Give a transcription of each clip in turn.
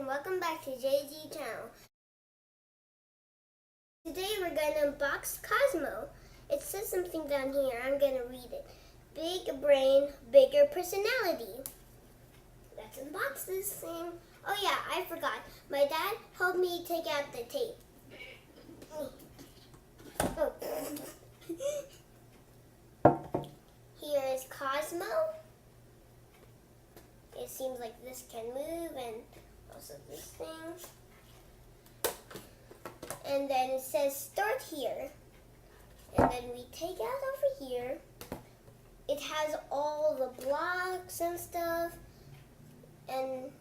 and welcome back to JG Channel. Today we're going to unbox Cozmo. It says something down here. I'm going to read it. Big brain, bigger personality. Let's unbox this thing. Oh yeah, I forgot. My dad helped me take out the tape. Oh. Here is Cozmo. It seems like this can move, and also this thing. And then it says start here. And then we take out over here. It has all the blocks and stuff. And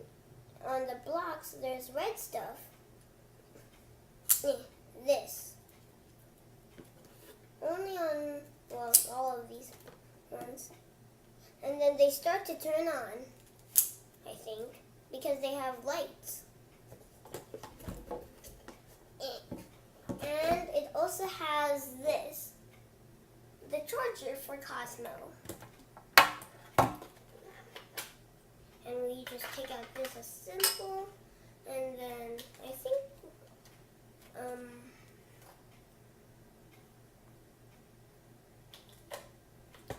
on the blocks there's red stuff. This. Only on, well, all of these ones. And then they start to turn on, I think, because they have lights. And it also has this, the charger for Cozmo. And we just take out this as simple, and then I think,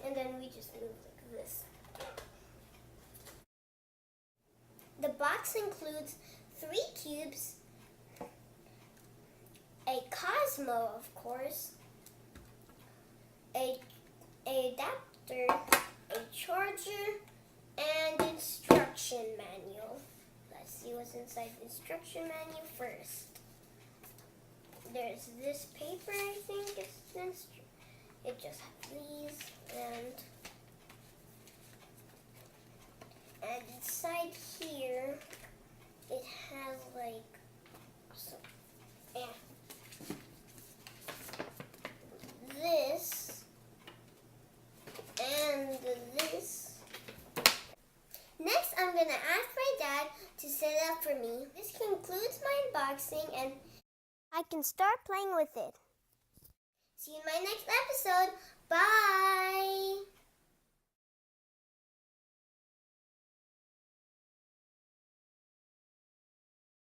and then we just move like this. The box includes 3 cubes, a Cozmo, of course, a adapter, a charger, and instruction manual. Let's see what's inside the instruction manual first. There's this paper, I think it just has these, and inside here it has like this and this. Next, I'm gonna ask my dad to set it up for me. This concludes my unboxing, and I can start playing with it. See you in my next episode.